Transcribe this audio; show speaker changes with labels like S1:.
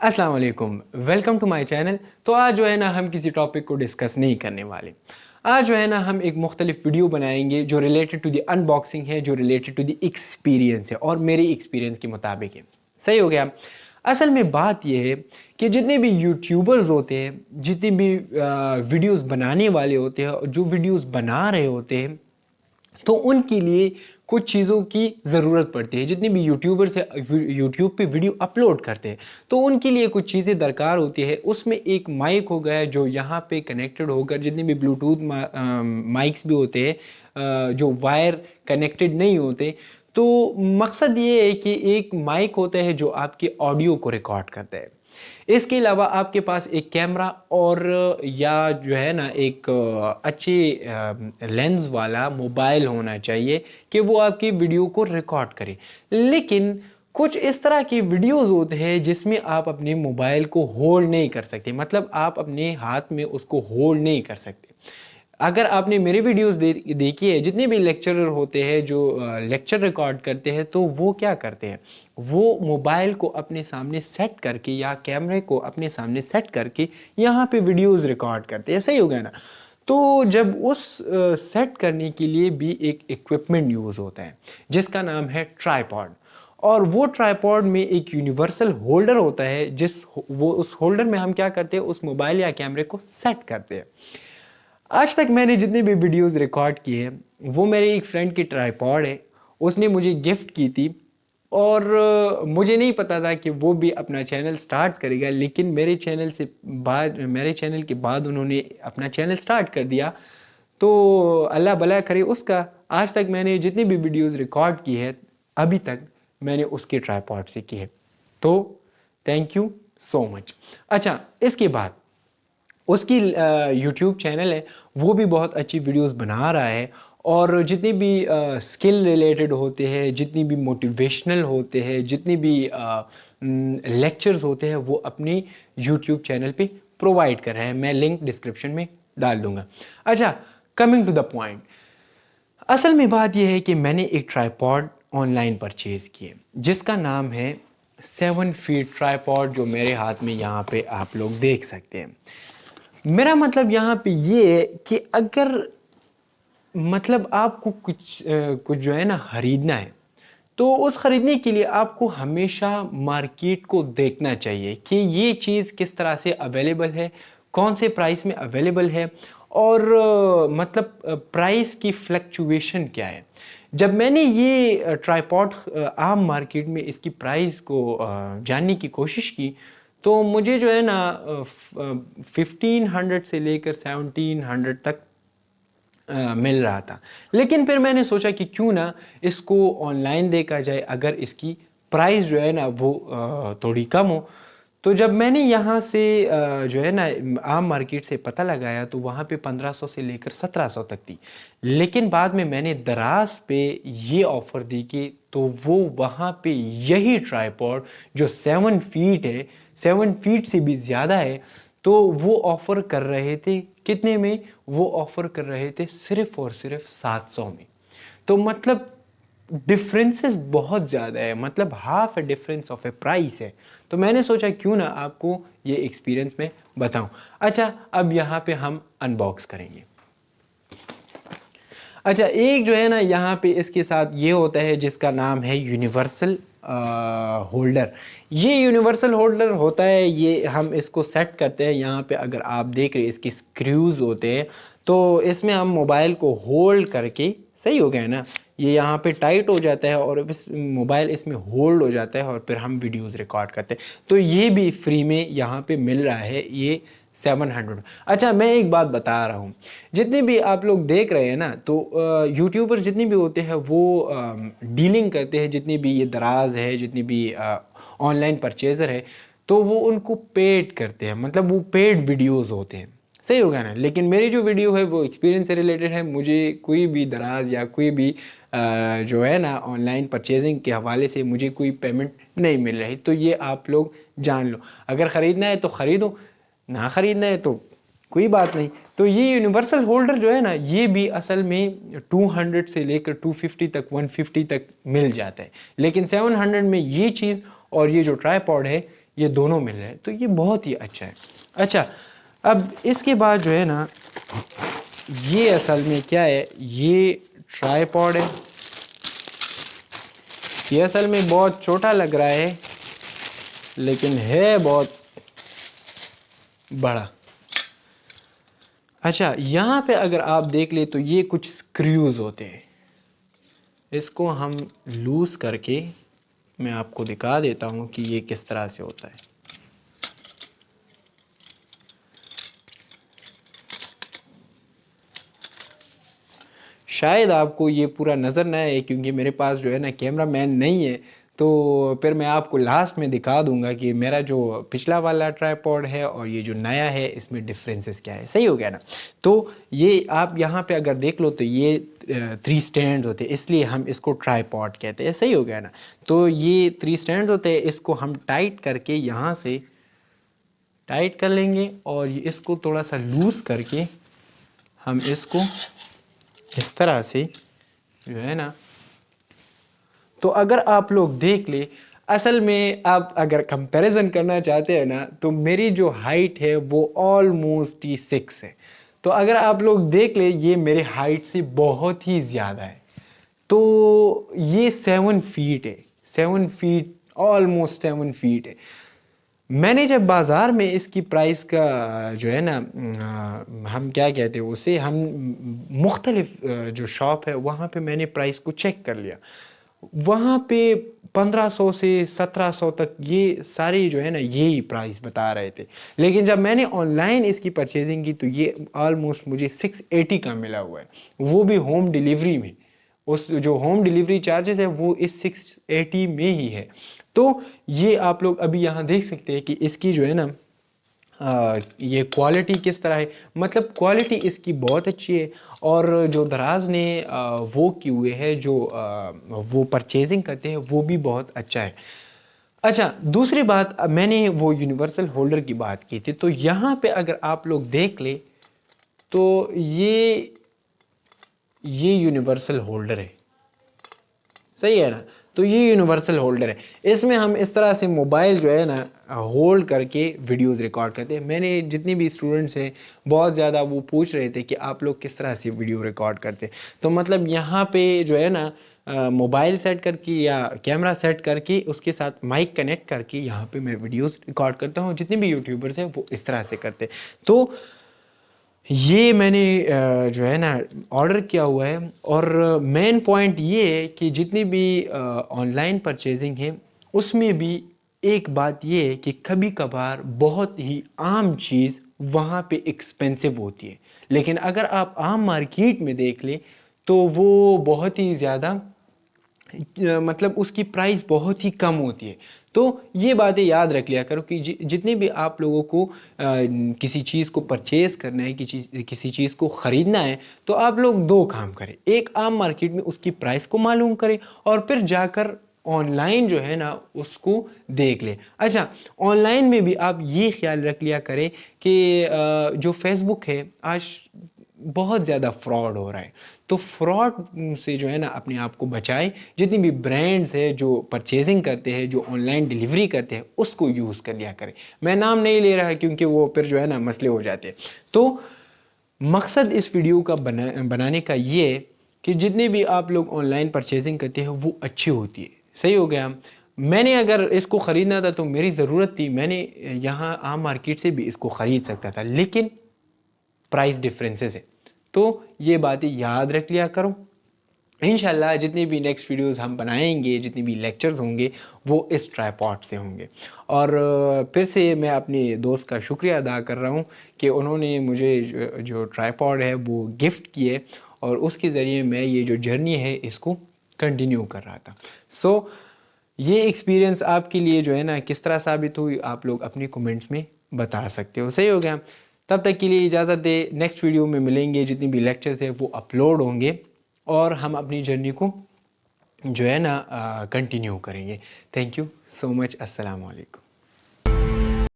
S1: अस्सलाम वालेकुम, welcome to my channel. तो आज जो है ना हम किसी टॉपिक को डिस्कस नहीं करने वाले। आज जो है ना हम एक मुख्तलिफ वीडियो बनाएंगे जो रिलेटेड टू द अनबॉक्सिंग है, जो रिलेटेड टू द एक्सपीरियंस है और मेरे एक्सपीरियंस के मुताबिक है। सही हो गया। असल में बात यह है कि जितने भी यूट्यूबर्स होते हैं, जितने भी वीडियोस बनाने वाले होते हैं, जो वीडियोस बना रहे होते हैं, तो उनके लिए कुछ चीज़ों की ज़रूरत पड़ती है। जितने भी यूट्यूबर से यूट्यूब पे वीडियो अपलोड करते हैं तो उनके लिए कुछ चीज़ें दरकार होती है। उसमें एक माइक हो गया जो यहाँ पे कनेक्टेड होकर, जितने भी ब्लूटूथ माइक्स भी होते हैं जो वायर कनेक्टेड नहीं होते, तो मकसद ये है कि एक माइक होता है जो आपके ऑडियो को रिकॉर्ड करता है। इसके अलावा आपके पास एक कैमरा और या जो है ना एक अच्छे लेंस वाला मोबाइल होना चाहिए कि वो आपकी वीडियो को रिकॉर्ड करे। लेकिन कुछ इस तरह की वीडियोस होते हैं जिसमें आप अपने मोबाइल को होल्ड नहीं कर सकते, मतलब आप अपने हाथ में उसको होल्ड नहीं कर सकते। अगर आपने मेरे वीडियोस देखी है, जितने भी लेक्चरर होते हैं जो लेक्चर रिकॉर्ड करते हैं, तो वो क्या करते हैं, वो मोबाइल को अपने सामने सेट करके या कैमरे को अपने सामने सेट करके यहाँ पे वीडियोस रिकॉर्ड करते हैं। सही हो गया ना। तो जब उस सेट करने के लिए भी एक इक्विपमेंट यूज़ होता है जिसका नाम है ट्राइपॉड। और वो ट्राइपॉड में एक यूनिवर्सल होल्डर होता है उस होल्डर में हम क्या करते हैं, उस मोबाइल या कैमरे को सेट करते हैं। आज तक मैंने जितने भी वीडियोस रिकॉर्ड किए हैं वो मेरे एक फ्रेंड की ट्राइपॉड है, उसने मुझे गिफ्ट की थी। और मुझे नहीं पता था कि वो भी अपना चैनल स्टार्ट करेगा, लेकिन मेरे चैनल के बाद उन्होंने अपना चैनल स्टार्ट कर दिया। तो अल्लाह भला करे उसका। आज तक मैंने जितनी भी वीडियोस रिकॉर्ड की है अभी तक मैंने उसके ट्राइपॉड से की है। तो थैंक यू सो मच। अच्छा, इसके बाद उसकी यूट्यूब चैनल है, वो भी बहुत अच्छी वीडियोस बना रहा है। और जितने भी स्किल रिलेटेड होते हैं, जितनी भी मोटिवेशनल होते हैं, जितनी भी लेक्चर्स होते हैं, वो अपनी यूट्यूब चैनल पे प्रोवाइड कर रहे हैं। मैं लिंक डिस्क्रिप्शन में डाल दूंगा। अच्छा, कमिंग टू द पॉइंट। असल में बात यह है कि मैंने एक ट्राइपॉड ऑनलाइन परचेज़ किए जिसका नाम है 7 फीट ट्राइपॉड, जो मेरे हाथ में यहाँ पे आप लोग देख सकते हैं। मेरा मतलब यहाँ पे ये है कि अगर मतलब आपको कुछ जो है ना खरीदना है, तो उस ख़रीदने के लिए आपको हमेशा मार्केट को देखना चाहिए कि ये चीज़ किस तरह से अवेलेबल है, कौन से प्राइस में अवेलेबल है और मतलब प्राइस की फ्लक्चुएशन क्या है। जब मैंने ये ट्राइपॉड आम मार्केट में इसकी प्राइस को जानने की कोशिश की, तो मुझे जो है ना 1500 से लेकर 1700 तक मिल रहा था। लेकिन फिर मैंने सोचा कि क्यों ना इसको ऑनलाइन देखा जाए, अगर इसकी प्राइस जो है ना वो थोड़ी कम हो। तो जब मैंने यहाँ से जो है ना आम मार्केट से पता लगाया, तो वहाँ पे 1500 से लेकर 1700 तक थी। लेकिन बाद में मैंने दराज पे ये ऑफ़र दी कि तो वो वहाँ पे यही ट्राइपॉड जो 7 फीट है, 7 फीट से भी ज़्यादा है, तो वो ऑफ़र कर रहे थे कितने में, वो ऑफ़र कर रहे थे सिर्फ़ और सिर्फ 700 में। तो मतलब डिफरेंसेस बहुत ज़्यादा है, मतलब half A difference of A price है। तो मैंने सोचा क्यों ना आपको ये एक्सपीरियंस में बताऊं। अच्छा, अब यहाँ पे हम अनबॉक्स करेंगे। अच्छा, एक जो है ना यहाँ पे इसके साथ ये होता है जिसका नाम है यूनिवर्सल होल्डर। ये यूनिवर्सल होल्डर होता है, ये हम इसको सेट करते हैं यहाँ पे। अगर आप देख रहे हैं इसके स्क्रूज़ होते हैं, तो इसमें हम मोबाइल को होल्ड करके, सही हो गया ना, ये यहाँ पे टाइट हो जाता है और इस मोबाइल इसमें होल्ड हो जाता है और फिर हम वीडियोस रिकॉर्ड करते हैं। तो ये भी फ्री में यहाँ पे मिल रहा है, ये 700। अच्छा, मैं एक बात बता रहा हूँ, जितने भी आप लोग देख रहे हैं ना, तो यूट्यूबर जितने भी होते हैं वो डीलिंग करते हैं, जितनी भी ये दराज है, जितनी भी ऑनलाइन परचेज़र है, तो वो उनको पेड करते हैं, मतलब वो पेड वीडियोस होते हैं। सही होगा ना। लेकिन मेरी जो वीडियो है वो एक्सपीरियंस से रिलेटेड है, मुझे कोई भी दराज या कोई भी जो है ना ऑनलाइन परचेजिंग के हवाले से मुझे कोई पेमेंट नहीं मिल रही। तो ये आप लोग जान लो, अगर ख़रीदना है तो ख़रीदो, ना ख़रीदना है तो कोई बात नहीं। तो ये यूनिवर्सल होल्डर जो है ना, ये भी असल में 200 से लेकर 250 तक, 150 तक मिल जाता है। लेकिन 700 में ये चीज़ और ये जो ट्राइपॉड है ये दोनों मिल रहे हैं, तो ये बहुत ही अच्छा है। अच्छा, अब इसके बाद जो है ना, ये असल में क्या है, ये ट्राइपॉड है। ये असल में बहुत छोटा लग रहा है लेकिन है बहुत बड़ा। अच्छा, यहाँ पे अगर आप देख ले तो ये कुछ स्क्रूज होते हैं, इसको हम लूज़ करके मैं आपको दिखा देता हूँ कि ये किस तरह से होता है। शायद आपको ये पूरा नज़र ना आए क्योंकि मेरे पास जो है ना कैमरा मैन नहीं है, तो फिर मैं आपको लास्ट में दिखा दूंगा कि मेरा जो पिछला वाला ट्राइपॉड है और ये जो नया है इसमें डिफरेंसेस क्या है। सही हो गया ना। तो ये आप यहाँ पे अगर देख लो तो ये 3 स्टैंड होते हैं, इसलिए हम इसको ट्राइपॉड कहते हैं। सही हो गया ना। तो ये 3 स्टैंड होते हैं, इसको हम टाइट करके यहाँ से टाइट कर लेंगे और इसको थोड़ा सा लूज़ करके हम इसको इस तरह से जो है ना, तो अगर आप लोग देख ले, असल में आप अगर कंपैरिजन करना चाहते हैं ना, तो मेरी जो हाइट है वो ऑलमोस्ट ही 6 है। तो अगर आप लोग देख ले, ये मेरे हाइट से बहुत ही ज़्यादा है। तो ये 7 फीट है, 7 फीट, ऑलमोस्ट 7 फीट है। मैंने जब बाज़ार में इसकी प्राइस का जो है ना, हम क्या कहते हैं उसे, हम मुख्तलिफ जो शॉप है वहाँ पे मैंने प्राइस को चेक कर लिया। वहाँ पे 1500 से 1700 तक ये सारे जो है ना यही प्राइस बता रहे थे। लेकिन जब मैंने ऑनलाइन इसकी परचेजिंग की तो ये ऑलमोस्ट मुझे 680 का मिला हुआ है, वो भी होम डिलीवरी में। उस जो होम डिलीवरी चार्जेस है वो इस 680 में ही है। तो ये आप लोग अभी यहाँ देख सकते हैं कि इसकी जो है ना ये क्वालिटी किस तरह है। मतलब क्वालिटी इसकी बहुत अच्छी है और जो दराज ने वो किए हुए है, जो वो परचेजिंग करते हैं वो भी बहुत अच्छा है। अच्छा, दूसरी बात, मैंने वो यूनिवर्सल होल्डर की बात की थी, तो यहाँ पे अगर आप लोग देख ले तो ये यूनिवर्सल होल्डर है। सही है ना। तो ये यूनिवर्सल होल्डर है, इसमें हम इस तरह से मोबाइल जो है ना होल्ड करके वीडियोस रिकॉर्ड करते हैं। मैंने जितने भी स्टूडेंट्स हैं बहुत ज़्यादा वो पूछ रहे थे कि आप लोग किस तरह से वीडियो रिकॉर्ड करते हैं। तो मतलब यहाँ पे जो है ना मोबाइल सेट करके या कैमरा सेट करके उसके साथ माइक कनेक्ट करके यहाँ पे मैं वीडियोस रिकॉर्ड करता हूँ। जितने भी यूट्यूबर्स हैं वो इस तरह से करते हैं। तो ये मैंने जो है ना ऑर्डर किया हुआ है। और मेन पॉइंट ये है कि जितनी भी ऑनलाइन परचेजिंग है उसमें भी एक बात ये है कि कभी कभार बहुत ही आम चीज़ वहाँ पे एक्सपेंसिव होती है, लेकिन अगर आप आम मार्केट में देख लें तो वो बहुत ही ज़्यादा मतलब उसकी प्राइस बहुत ही कम होती है। तो ये बातें याद रख लिया करो कि जितने भी आप लोगों को किसी चीज़ को परचेज़ करना है, किसी चीज़ को ख़रीदना है, तो आप लोग 2 काम करें। एक, आम मार्केट में उसकी प्राइस को मालूम करें और फिर जाकर ऑनलाइन जो है ना उसको देख लें। अच्छा, ऑनलाइन में भी आप ये ख्याल रख लिया करें कि जो फेसबुक है आज बहुत ज़्यादा फ्रॉड हो रहा है, तो फ्रॉड से जो है ना अपने आप को बचाएं। जितनी भी ब्रांड्स है जो परचेजिंग करते हैं, जो ऑनलाइन डिलीवरी करते हैं, उसको यूज़ कर लिया करें। मैं नाम नहीं ले रहा क्योंकि वो फिर जो है ना मसले हो जाते हैं। तो मकसद इस वीडियो का बनाने का ये है कि जितने भी आप लोग ऑनलाइन परचेजिंग करते हैं वो अच्छी होती है। सही हो गया। मैंने अगर इसको ख़रीदना था तो मेरी ज़रूरत थी, मैंने यहाँ आम मार्केट से भी इसको ख़रीद सकता था, लेकिन प्राइस डिफरेंसेस है। तो ये बातें याद रख लिया करो। इंशाल्लाह जितनी भी नेक्स्ट वीडियोस हम बनाएंगे, जितने भी लेक्चर्स होंगे वो इस ट्राइपॉड से होंगे। और फिर से मैं अपने दोस्त का शुक्रिया अदा कर रहा हूँ कि उन्होंने मुझे जो ट्राइपॉड है वो गिफ्ट किए और उसके ज़रिए मैं ये जो जर्नी है इसको कंटिन्यू कर रहा था। सो ये एक्सपीरियंस आपके लिए जो है ना किस तरह साबित हुई, आप लोग अपने कमेंट्स में बता सकते हो। सही हो गया। तब तक के लिए इजाज़त दे, नेक्स्ट वीडियो में मिलेंगे। जितनी भी लेक्चर्स है वो अपलोड होंगे और हम अपनी जर्नी को जो है ना कंटिन्यू करेंगे। Thank you so much. अस्सलाम वालेकुम।